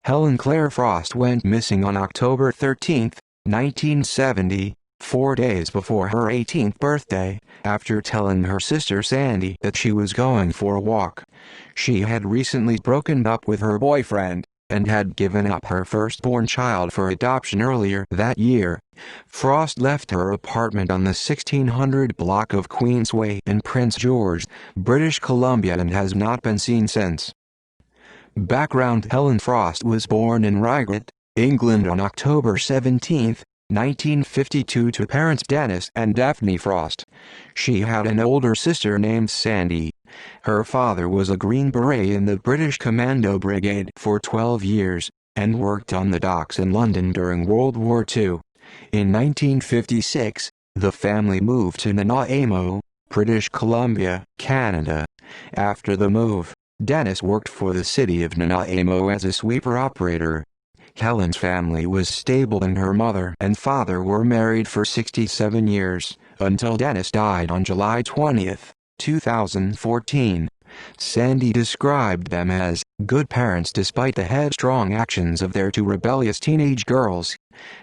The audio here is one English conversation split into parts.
Helen Claire Frost went missing on October 13, 1970, 4 days before her 18th birthday, after telling her sister Sandy that she was going for a walk. She had recently broken up with her boyfriend, and had given up her firstborn child for adoption earlier that year. Frost left her apartment on the 1600 block of Queensway in Prince George, British Columbia, and has not been seen since. Background: Helen Frost was born in Reigate, England on October 17, 1952 to parents Dennis and Daphne Frost. She had an older sister named Sandy. Her father was a Green Beret in the British Commando Brigade for 12 years, and worked on the docks in London during World War II. In 1956, the family moved to Nanaimo, British Columbia, Canada. After the move, Dennis worked for the city of Nanaimo as a sweeper operator. Helen's family was stable and her mother and father were married for 67 years, until Dennis died on July 20, 2014. Sandy described them as good parents despite the headstrong actions of their two rebellious teenage girls.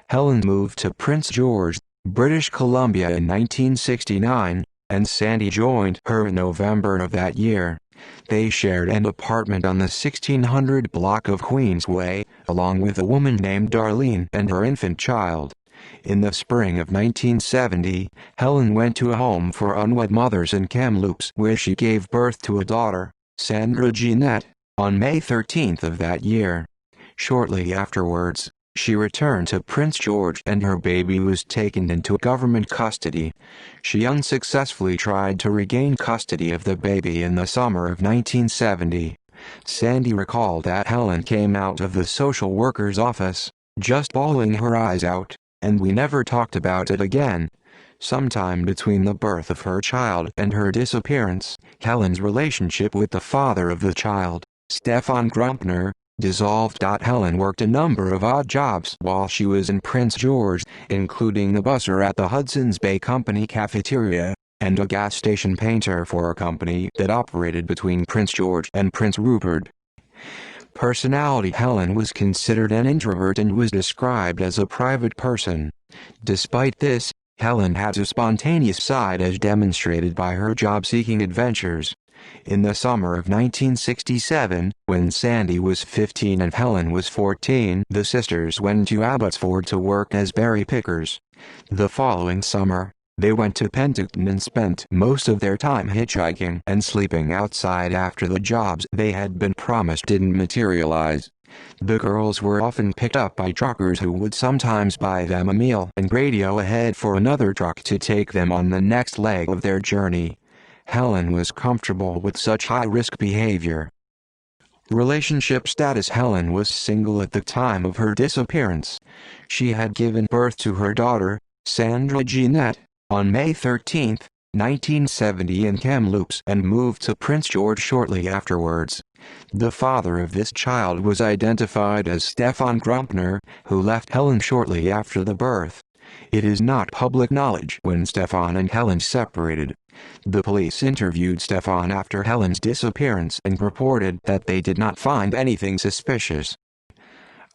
Helen moved to Prince George, British Columbia in 1969, and Sandy joined her in November of that year. They shared an apartment on the 1600 block of Queensway, along with a woman named Darlene and her infant child. In the spring of 1970, Helen went to a home for unwed mothers in Kamloops where she gave birth to a daughter, Sandra Jeanette, on May 13 of that year. Shortly afterwards, she returned to Prince George and her baby was taken into government custody. She unsuccessfully tried to regain custody of the baby in the summer of 1970. Sandy recalled that Helen came out of the social worker's office, just bawling her eyes out, and we never talked about it again. Sometime between the birth of her child and her disappearance, Helen's relationship with the father of the child, Stefan Grumpner, dissolved. Helen worked a number of odd jobs while she was in Prince George, including a busser at the Hudson's Bay Company cafeteria, and a gas station painter for a company that operated between Prince George and Prince Rupert. Personality: Helen was considered an introvert and was described as a private person. Despite this, Helen had a spontaneous side as demonstrated by her job-seeking adventures. In the summer of 1967, when Sandy was 15 and Helen was 14, the sisters went to Abbotsford to work as berry pickers. The following summer, they went to Penticton and spent most of their time hitchhiking and sleeping outside after the jobs they had been promised didn't materialize. The girls were often picked up by truckers who would sometimes buy them a meal and radio ahead for another truck to take them on the next leg of their journey. Helen was comfortable with such high-risk behavior. Relationship status: Helen was single at the time of her disappearance. She had given birth to her daughter, Sandra Jeanette, on May 13, 1970 in Kamloops and moved to Prince George shortly afterwards. The father of this child was identified as Stefan Grumpner, who left Helen shortly after the birth. It is not public knowledge when Stefan and Helen separated. The police interviewed Stefan after Helen's disappearance and reported that they did not find anything suspicious.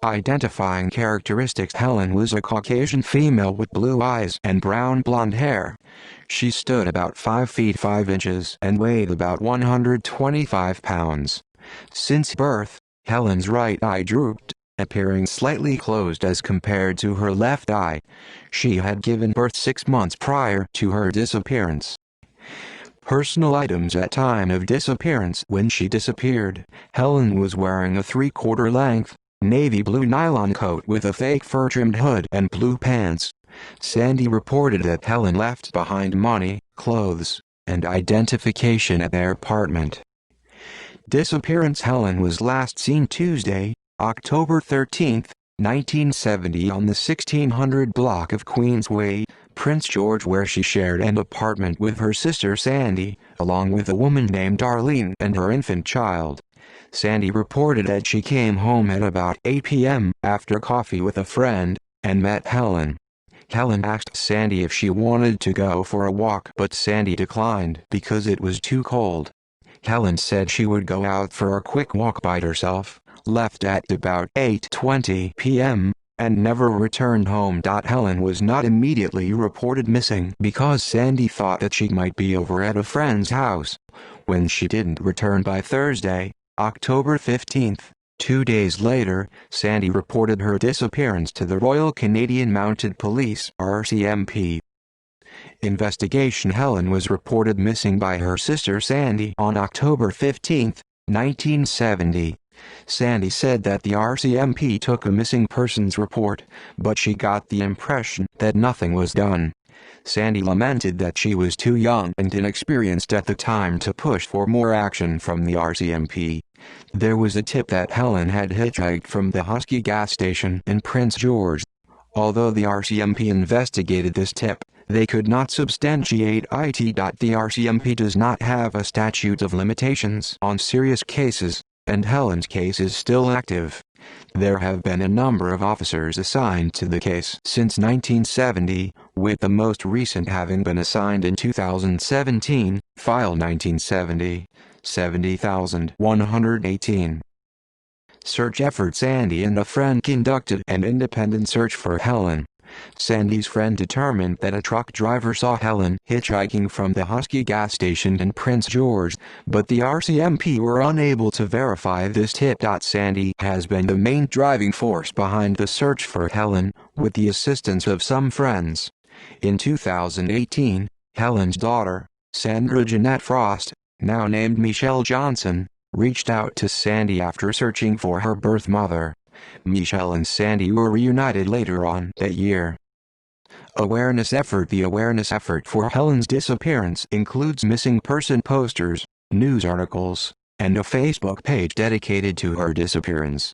Identifying characteristics: Helen was a Caucasian female with blue eyes and brown blonde hair. She stood about 5 feet 5 inches and weighed about 125 pounds. Since birth, Helen's right eye drooped, appearing slightly closed as compared to her left eye. She had given birth 6 months prior to her disappearance. Personal items at time of disappearance: when she disappeared, Helen was wearing a 3/4 length, navy blue nylon coat with a fake fur-trimmed hood and blue pants. Sandy reported that Helen left behind money, clothes, and identification at their apartment. Disappearance: Helen was last seen Tuesday, October 13, 1970 on the 1600 block of Queensway, Prince George, where she shared an apartment with her sister Sandy, along with a woman named Darlene and her infant child. Sandy reported that she came home at about 8 p.m. after coffee with a friend, and met Helen. Helen asked Sandy if she wanted to go for a walk, but Sandy declined because it was too cold. Helen said she would go out for a quick walk by herself, left at about 8:20 p.m., and never returned home. Helen was not immediately reported missing because Sandy thought that she might be over at a friend's house. When she didn't return by Thursday, October 15th, 2 days later, Sandy reported her disappearance to the Royal Canadian Mounted Police (RCMP). Investigation. Helen was reported missing by her sister Sandy on October 15, 1970. Sandy said that the RCMP took a missing persons report, but she got the impression that nothing was done. Sandy lamented that she was too young and inexperienced at the time to push for more action from the RCMP. There was a tip that Helen had hitchhiked from the Husky gas station in Prince George. Although the RCMP investigated this tip, they could not substantiate it. The RCMP does not have a statute of limitations on serious cases, and Helen's case is still active. There have been a number of officers assigned to the case since 1970, with the most recent having been assigned in 2017, file 1970, 70,118. Search effort. Sandy and a friend conducted an independent search for Helen. Sandy's friend determined that a truck driver saw Helen hitchhiking from the Husky gas station in Prince George, but the RCMP were unable to verify this tip. Sandy has been the main driving force behind the search for Helen, with the assistance of some friends. In 2018, Helen's daughter, Sandra Jeanette Frost, now named Michelle Johnson, reached out to Sandy after searching for her birth mother. Michelle and Sandy were reunited later on that year. Awareness effort. The awareness effort for Helen's disappearance includes missing person posters, news articles, and a Facebook page dedicated to her disappearance.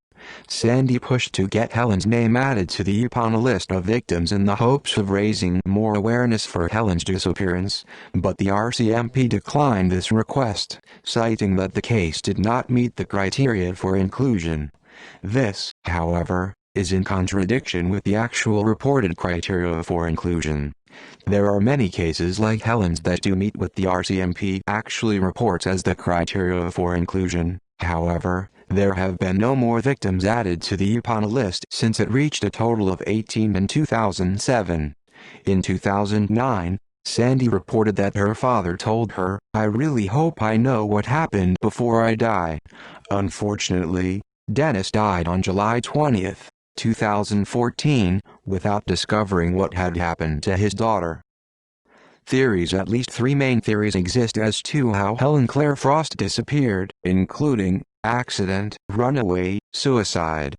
Sandy pushed to get Helen's name added to the UPANA list of victims in the hopes of raising more awareness for Helen's disappearance, but the RCMP declined this request, citing that the case did not meet the criteria for inclusion. This, however, is in contradiction with the actual reported criteria for inclusion. There are many cases like Helen's that do meet what the RCMP actually reports as the criteria for inclusion. However, there have been no more victims added to the UPANA list since it reached a total of 18 in 2007. In 2009, Sandy reported that her father told her, "I really hope I know what happened before I die." Unfortunately, Dennis died on July 20, 2014, without discovering what had happened to his daughter. Theories. At least 3 main theories exist as to how Helen Claire Frost disappeared, including accident, runaway, suicide.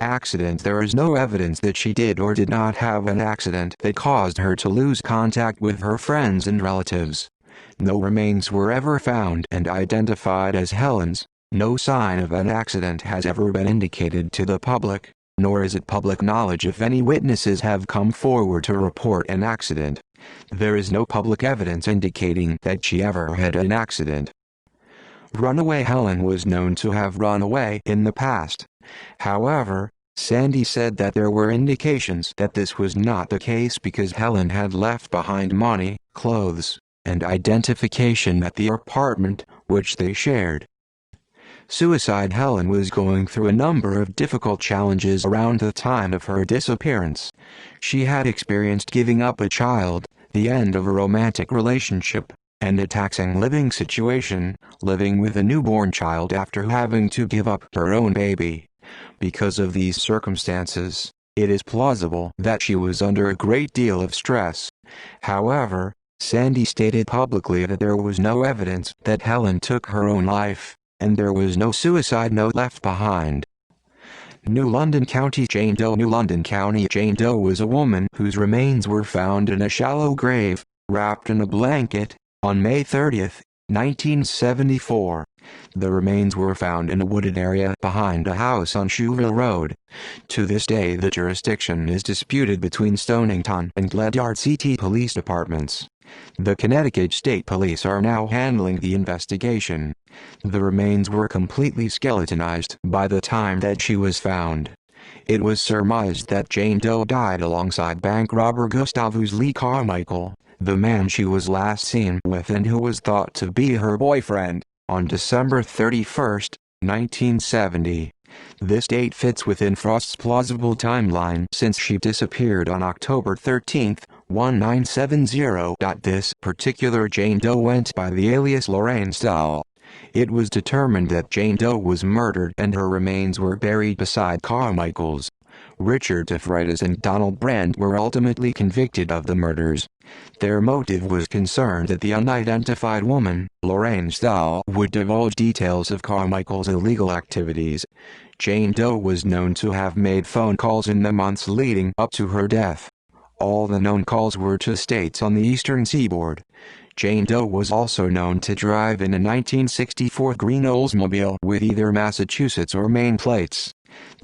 Accident. There is no evidence that she did or did not have an accident that caused her to lose contact with her friends and relatives. No remains were ever found and identified as Helen's. No sign of an accident has ever been indicated to the public, nor is it public knowledge if any witnesses have come forward to report an accident. There is no public evidence indicating that she ever had an accident. Runaway. Helen was known to have run away in the past. However, Sandy said that there were indications that this was not the case because Helen had left behind money, clothes, and identification at the apartment, which they shared. Suicide. Helen was going through a number of difficult challenges around the time of her disappearance. She had experienced giving up a child, the end of a romantic relationship, and a taxing living situation, living with a newborn child after having to give up her own baby. Because of these circumstances, it is plausible that she was under a great deal of stress. However, Sandy stated publicly that there was no evidence that Helen took her own life, and there was no suicide note left behind. New London County Jane Doe. New London County Jane Doe was a woman whose remains were found in a shallow grave, wrapped in a blanket, on May 30, 1974. The remains were found in a wooded area behind a house on Shoeville Road. To this day, the jurisdiction is disputed between Stonington and Ledyard City Police Departments. The Connecticut State Police are now handling the investigation. The remains were completely skeletonized by the time that she was found. It was surmised that Jane Doe died alongside bank robber Gustavus Lee Carmichael, the man she was last seen with and who was thought to be her boyfriend, on December 31, 1970. This date fits within Frost's plausible timeline since she disappeared on October 13, 1970. This particular Jane Doe went by the alias Lorraine Stahl. It was determined that Jane Doe was murdered and her remains were buried beside Carmichael's. Richard DeFreitas and Donald Brandt were ultimately convicted of the murders. Their motive was concerned that the unidentified woman, Lorraine Stahl, would divulge details of Carmichael's illegal activities. Jane Doe was known to have made phone calls in the months leading up to her death. All the known calls were to states on the eastern seaboard. Jane Doe was also known to drive in a 1964 green Oldsmobile with either Massachusetts or Maine plates.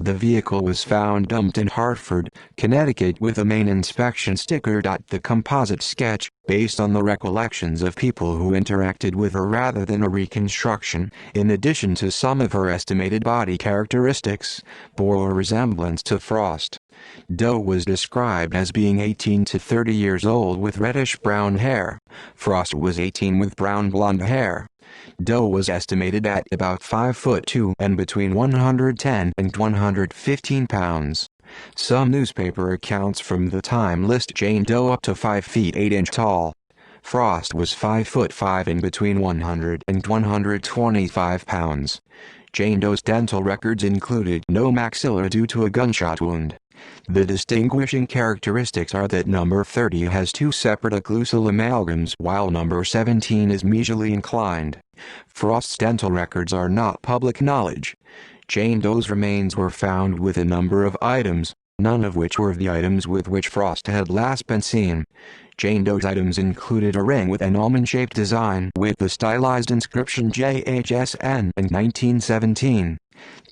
The vehicle was found dumped in Hartford, Connecticut with a Maine inspection sticker. The composite sketch, based on the recollections of people who interacted with her rather than a reconstruction, in addition to some of her estimated body characteristics, bore a resemblance to Frost. Doe was described as being 18 to 30 years old with reddish-brown hair. Frost was 18 with brown blonde hair. Doe was estimated at about 5'2" and between 110 and 115 pounds. Some newspaper accounts from the time list Jane Doe up to 5 feet 8 inches tall. Frost was 5'5" and between 100 and 125 pounds. Jane Doe's dental records included no maxilla due to a gunshot wound. The distinguishing characteristics are that number 30 has two separate occlusal amalgams while number 17 is mesially inclined. Frost's dental records are not public knowledge. Jane Doe's remains were found with a number of items, none of which were the items with which Frost had last been seen. Jane Doe's items included a ring with an almond-shaped design with the stylized inscription JHSN in 1917.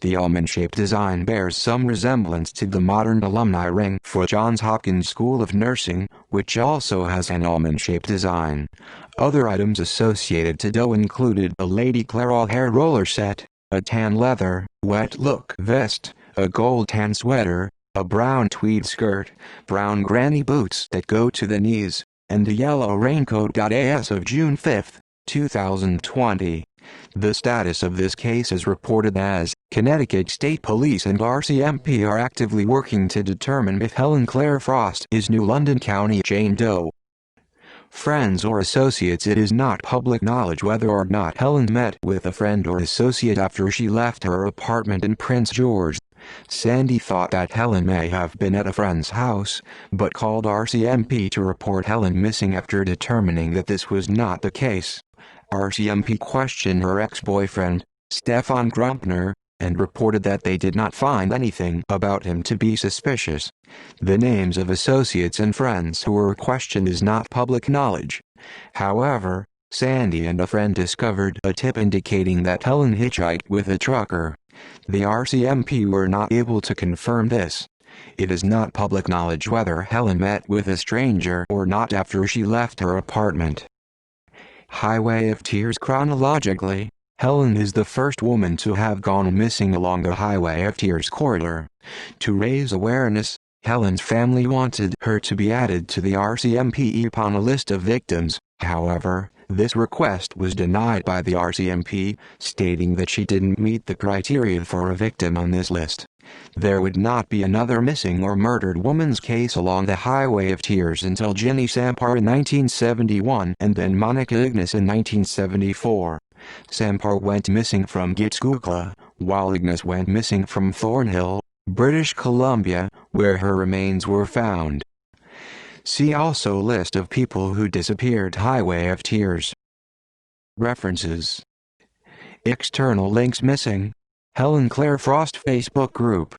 The almond-shaped design bears some resemblance to the modern alumni ring for Johns Hopkins School of Nursing, which also has an almond-shaped design. Other items associated to Doe included a Lady Clairol hair roller set, a tan leather, wet look vest, a gold tan sweater, a brown tweed skirt, brown granny boots that go to the knees, and a yellow raincoat. As of June 5, 2020. The status of this case is reported as, Connecticut State Police and RCMP are actively working to determine if Helen Claire Frost is New London County Jane Doe. Friends or associates. It is not public knowledge whether or not Helen met with a friend or associate after she left her apartment in Prince George. Sandy thought that Helen may have been at a friend's house, but called RCMP to report Helen missing after determining that this was not the case. RCMP questioned her ex-boyfriend, Stefan Grumpner, and reported that they did not find anything about him to be suspicious. The names of associates and friends who were questioned is not public knowledge. However, Sandy and a friend discovered a tip indicating that Helen hitchhiked with a trucker. The RCMP were not able to confirm this. It is not public knowledge whether Helen met with a stranger or not after she left her apartment. Highway of Tears. Chronologically, Helen is the first woman to have gone missing along the Highway of Tears corridor. To raise awareness, Helen's family wanted her to be added to the RCMP upon a list of victims. However, this request was denied by the RCMP, stating that she didn't meet the criteria for a victim on this list. There would not be another missing or murdered woman's case along the Highway of Tears until Ginny Sampar in 1971 and then Monica Ignis in 1974. Sampar went missing from Gitskukla, while Ignis went missing from Thornhill, British Columbia, where her remains were found. See also List of people who disappeared. Highway of Tears. References. External links. Missing Helen Claire Frost Facebook group.